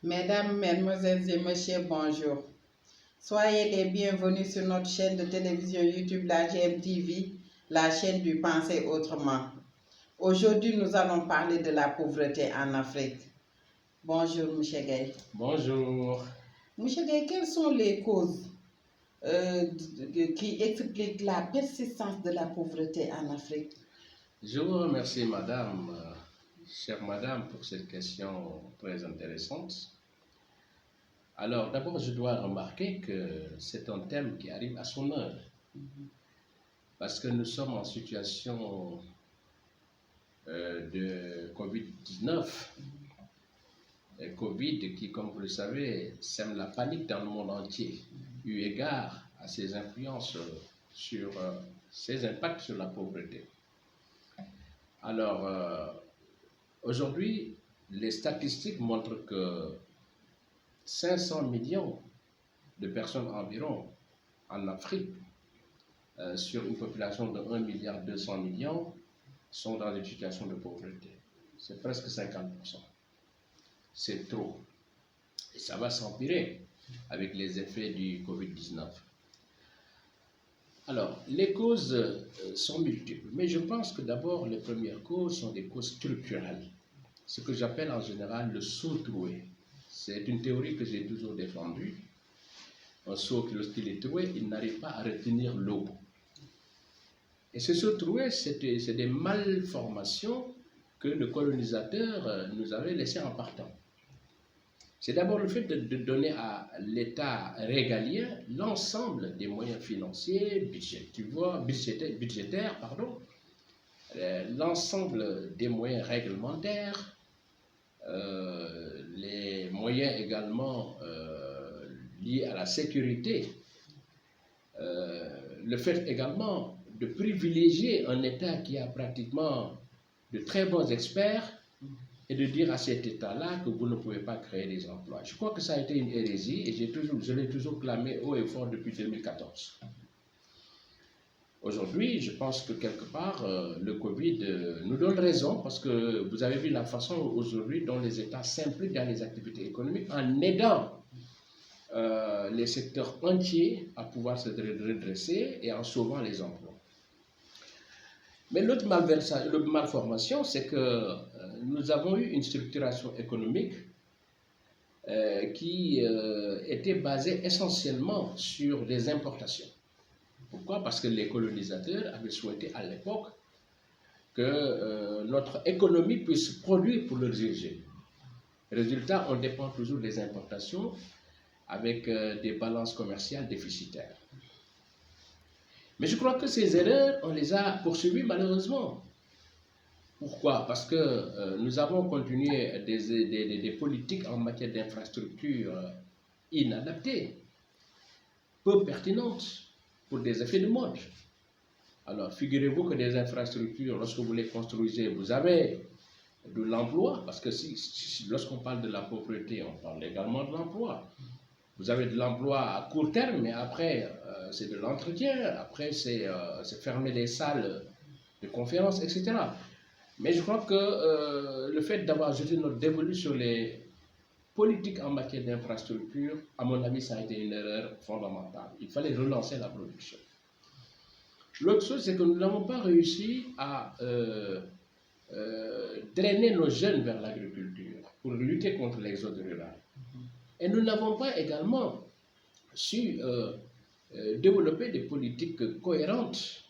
Mesdames, Mesdemoiselles et Messieurs, bonjour. Soyez les bienvenus sur notre chaîne de télévision YouTube, la GMTV, la chaîne du Penser Autrement. Aujourd'hui, nous allons parler de la pauvreté en Afrique. Bonjour, M. Gay. Bonjour. M. Gay, quelles sont les causes qui expliquent la persistance de la pauvreté en Afrique? Je vous remercie, madame, chère madame, pour cette question très intéressante. Alors, d'abord, je dois remarquer que c'est un thème qui arrive à son heure, parce que nous sommes en situation de Covid-19. Et Covid qui, comme vous le savez, sème la panique dans le monde entier, eu égard à ses influences sur ses impacts sur la pauvreté. Alors, aujourd'hui, les statistiques montrent que 500 millions de personnes environ en Afrique, sur une population de 1,2 milliard, sont dans une situation de pauvreté. C'est presque 50%. C'est trop. Et ça va s'empirer avec les effets du Covid-19. Alors, les causes sont multiples, mais je pense que d'abord, les premières causes sont des causes structurelles, ce que j'appelle en général le seau troué. C'est une théorie que j'ai toujours défendue. Un seau, lorsqu'il est troué, il n'arrive pas à retenir l'eau. Et ce seau troué, c'est des malformations que le colonisateur nous avait laissées en partant. C'est d'abord le fait de donner à l'État régalien l'ensemble des moyens financiers, budgétaires, l'ensemble des moyens réglementaires, les moyens également liés à la sécurité, le fait également de privilégier un État qui a pratiquement de très bons experts et de dire à cet État-là que vous ne pouvez pas créer des emplois. Je crois que ça a été une hérésie et je l'ai toujours clamé haut et fort depuis 2014. Aujourd'hui, je pense que quelque part, le Covid nous donne raison parce que vous avez vu la façon aujourd'hui dont les États s'impliquent dans les activités économiques en aidant les secteurs entiers à pouvoir se redresser et en sauvant les emplois. Mais l'autre malformation, c'est que nous avons eu une structuration économique qui était basée essentiellement sur des importations. Pourquoi? Parce que les colonisateurs avaient souhaité à l'époque que notre économie puisse produire pour leurs usagers. Résultat, on dépend toujours des importations avec des balances commerciales déficitaires. Mais je crois que ces erreurs, on les a poursuivies malheureusement. Pourquoi? Parce que nous avons continué des politiques en matière d'infrastructures inadaptées, peu pertinentes pour des effets de mode. Alors, figurez-vous que des infrastructures, lorsque vous les construisez, vous avez de l'emploi, parce que lorsqu'on parle de la pauvreté, on parle également de l'emploi. Vous avez de l'emploi à court terme, mais après, c'est de l'entretien, après, c'est fermer des salles de conférences, etc. Mais je crois que le fait d'avoir jeté notre dévolu sur les politiques en matière d'infrastructure, à mon avis, ça a été une erreur fondamentale. Il fallait relancer la production. L'autre chose, c'est que nous n'avons pas réussi à drainer nos jeunes vers l'agriculture pour lutter contre l'exode rural. Et nous n'avons pas également su développer des politiques cohérentes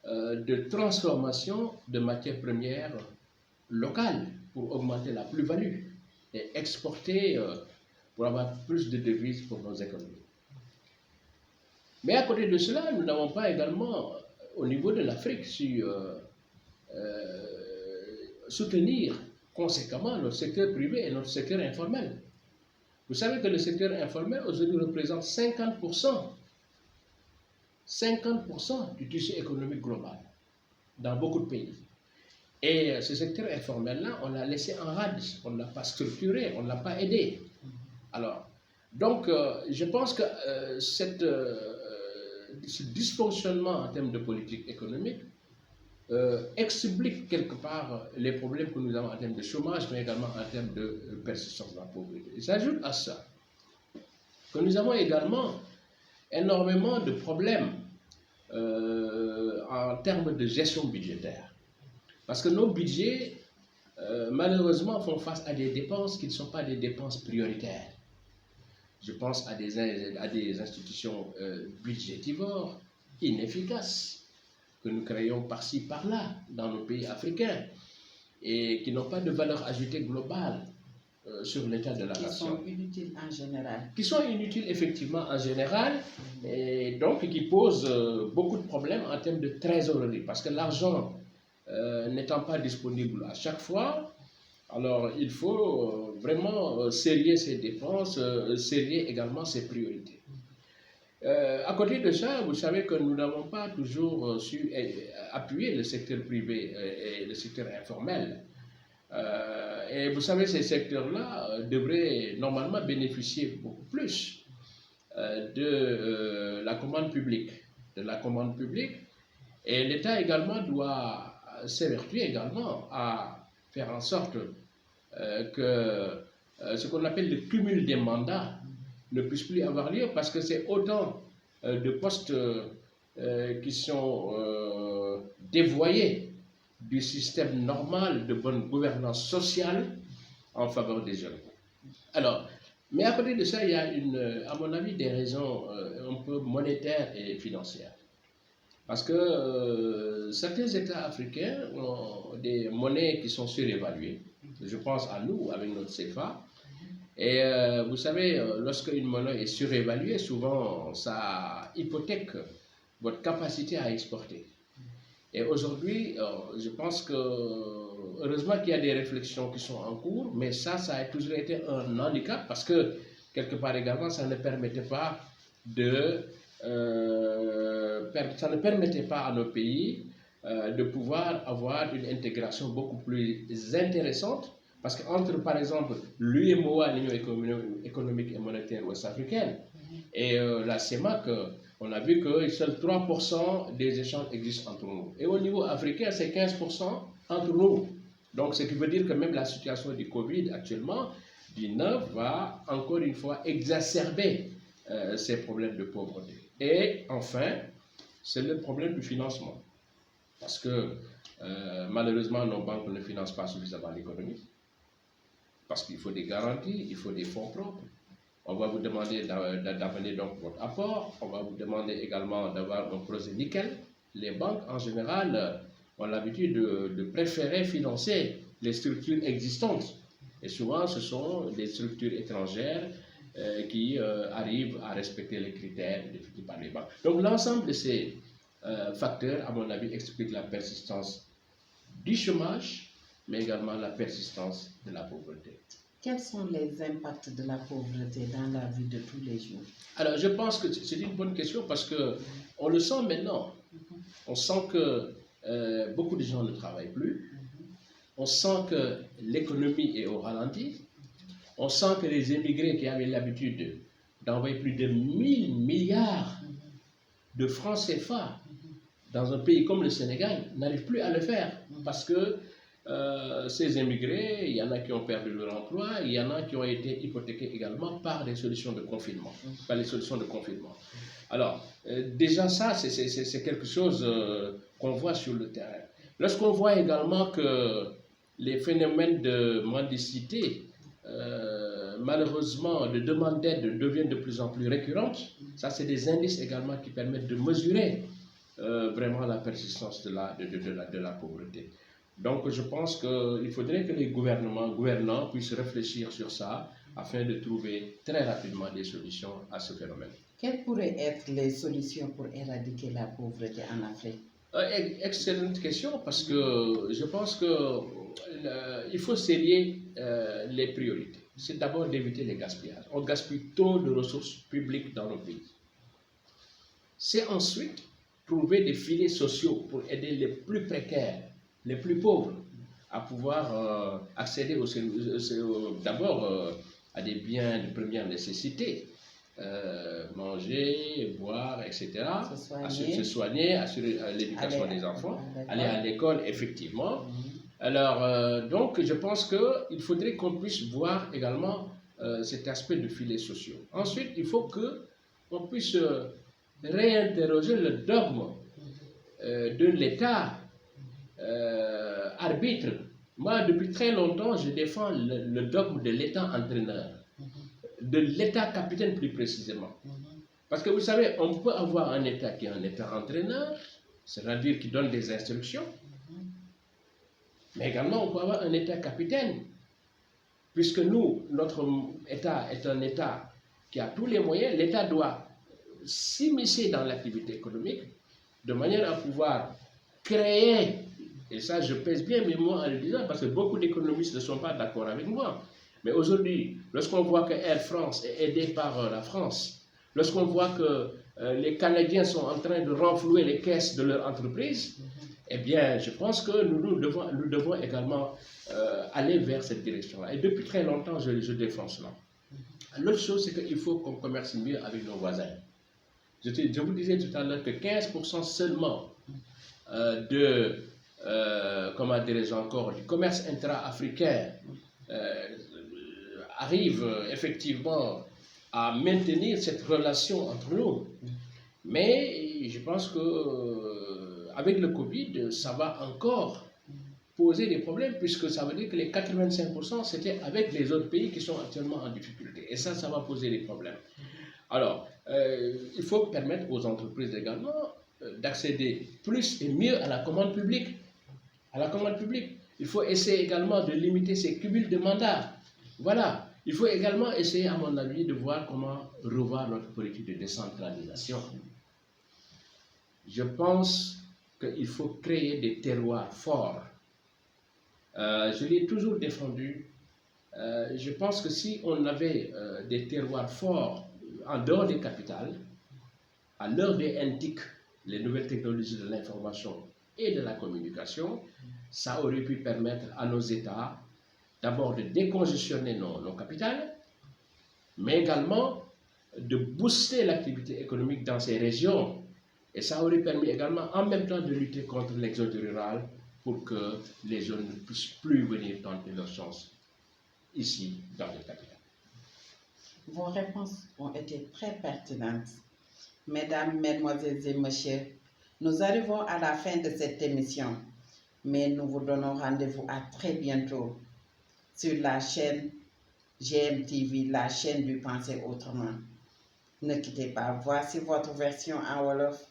de transformation de matières premières locales pour augmenter la plus-value et exporter pour avoir plus de devises pour nos économies. Mais à côté de cela, nous n'avons pas également, au niveau de l'Afrique, su soutenir conséquemment notre secteur privé et notre secteur informel. Vous savez que le secteur informel aujourd'hui représente 50% du tissu économique global dans beaucoup de pays. Et ce secteur informel-là, on l'a laissé en rade, on ne l'a pas structuré, on ne l'a pas aidé. Alors, donc, je pense que ce dysfonctionnement en termes de politique économique explique quelque part les problèmes que nous avons en termes de chômage, mais également en termes de persistance de la pauvreté. Il s'ajoute à ça que nous avons également énormément de problèmes en termes de gestion budgétaire. Parce que nos budgets, malheureusement, font face à des dépenses qui ne sont pas des dépenses prioritaires. Je pense à des institutions budgétivores inefficaces que nous créons par-ci, par-là, dans nos pays africains, et qui n'ont pas de valeur ajoutée globale sur l'état de la nation. Qui sont inutiles en général. Qui sont inutiles effectivement en général, et donc qui posent beaucoup de problèmes en termes de trésorerie, parce que l'argent n'étant pas disponible à chaque fois, alors il faut vraiment serrer ses dépenses, serrer également ses priorités. À côté de ça, vous savez que nous n'avons pas toujours su appuyer le secteur privé et le secteur informel. Et vous savez, ces secteurs-là devraient normalement bénéficier beaucoup plus de la commande publique. Et l'État également doit s'évertuer également à faire en sorte que ce qu'on appelle le cumul des mandats ne puisse plus avoir lieu, parce que c'est autant de postes qui sont dévoyés du système normal de bonne gouvernance sociale en faveur des jeunes. Alors, mais à côté de ça, il y a à mon avis, des raisons un peu monétaires et financières. Parce que certains États africains ont des monnaies qui sont surévaluées. Je pense à nous, avec notre CFA. Et vous savez, lorsque une monnaie est surévaluée, souvent ça hypothèque votre capacité à exporter. Et aujourd'hui, je pense que, heureusement qu'il y a des réflexions qui sont en cours, mais ça a toujours été un handicap, parce que, quelque part également, ça ne permettait pas à nos pays de pouvoir avoir une intégration beaucoup plus intéressante. Parce qu'entre, par exemple, l'UMOA, l'Union économique et monétaire ouest-africaine, et la CEMAC, on a vu que seuls 3% des échanges existent entre nous. Et au niveau africain, c'est 15% entre nous. Donc, ce qui veut dire que même la situation du Covid actuellement, va encore une fois exacerber ces problèmes de pauvreté. Et enfin, c'est le problème du financement. Parce que malheureusement, nos banques ne financent pas suffisamment l'économie. Parce qu'il faut des garanties, il faut des fonds propres. On va vous demander d'amener donc votre apport. On va vous demander également d'avoir un projet nickel. Les banques, en général, ont l'habitude de préférer financer les structures existantes. Et souvent, ce sont des structures étrangères qui arrivent à respecter les critères définis par les banques. Donc, l'ensemble de ces facteurs, à mon avis, expliquent la persistance du chômage, mais également la persistance de la pauvreté. Quels sont les impacts de la pauvreté dans la vie de tous les jours? Alors, je pense que c'est une bonne question, parce qu'on le sent maintenant. On sent que beaucoup de gens ne travaillent plus. On sent que l'économie est au ralenti. On sent que les émigrés qui avaient l'habitude d'envoyer plus de 1000 milliards de francs CFA dans un pays comme le Sénégal n'arrivent plus à le faire, parce que ces immigrés, il y en a qui ont perdu leur emploi, il y en a qui ont été hypothéqués également par des solutions de confinement. Alors, déjà ça, c'est quelque chose qu'on voit sur le terrain. Lorsqu'on voit également que les phénomènes de mendicité, malheureusement, de demande d'aide deviennent de plus en plus récurrentes, ça c'est des indices également qui permettent de mesurer vraiment la persistance de la pauvreté. Donc je pense qu'il faudrait que les gouvernants puissent réfléchir sur ça afin de trouver très rapidement des solutions à ce phénomène. Quelles pourraient être les solutions pour éradiquer la pauvreté en Afrique? Excellente question, parce que je pense qu'il faut serrer les priorités. C'est d'abord d'éviter les gaspillages. On gaspille trop de ressources publiques dans nos pays. C'est ensuite trouver des filets sociaux pour aider les plus précaires, les plus pauvres, à pouvoir accéder d'abord à des biens de première nécessité, manger, boire, etc. Se soigner, assurer l'éducation des enfants, aller à l'école, effectivement. Alors, donc, je pense qu'il faudrait qu'on puisse voir également cet aspect de filets sociaux. Ensuite, il faut qu'on puisse réinterroger le dogme de l'État arbitre. Moi, depuis très longtemps, je défends le dogme de l'État entraîneur, de l'État capitaine plus précisément. Parce que vous savez, on peut avoir un État qui est un État entraîneur, c'est-à-dire qui donne des instructions, mais également on peut avoir un État capitaine, puisque nous, notre État est un État qui a tous les moyens. L'État doit s'immiscer dans l'activité économique de manière à pouvoir créer, et ça je pèse bien mes mots en le disant, parce que beaucoup d'économistes ne sont pas d'accord avec moi, mais aujourd'hui, lorsqu'on voit que Air France est aidé par la France, lorsqu'on voit que les Canadiens sont en train de renflouer les caisses de leur entreprise, eh bien, je pense que nous devons également aller vers cette direction-là. Et depuis très longtemps, je défends cela. L'autre chose, c'est qu'il faut qu'on commerce mieux avec nos voisins. Je vous disais tout à l'heure que 15% seulement comment dirais-je encore, du commerce intra-africain arrive effectivement à maintenir cette relation entre nous. Mais je pense que avec le Covid, ça va encore poser des problèmes, puisque ça veut dire que les 85%, c'était avec les autres pays qui sont actuellement en difficulté. Et ça va poser des problèmes. Alors, il faut permettre aux entreprises également d'accéder plus et mieux à la commande publique. Il faut essayer également de limiter ces cumuls de mandats. Voilà. Il faut également essayer, à mon avis, de voir comment revoir notre politique de décentralisation. Je pense qu'il faut créer des terroirs forts. Je l'ai toujours défendu. Je pense que si on avait des terroirs forts en dehors des capitales, à l'heure des NTIC, les nouvelles technologies de l'information et de la communication, ça aurait pu permettre à nos États d'abord de décongestionner nos capitales, mais également de booster l'activité économique dans ces régions. Et ça aurait permis également en même temps de lutter contre l'exode rural pour que les jeunes ne puissent plus venir tenter leur chance ici dans les capitales. Vos réponses ont été très pertinentes. Mesdames, Mesdemoiselles et Messieurs, nous arrivons à la fin de cette émission, mais nous vous donnons rendez-vous à très bientôt sur la chaîne GMTV, la chaîne du Penser Autrement. Ne quittez pas, voici votre version en Wolof.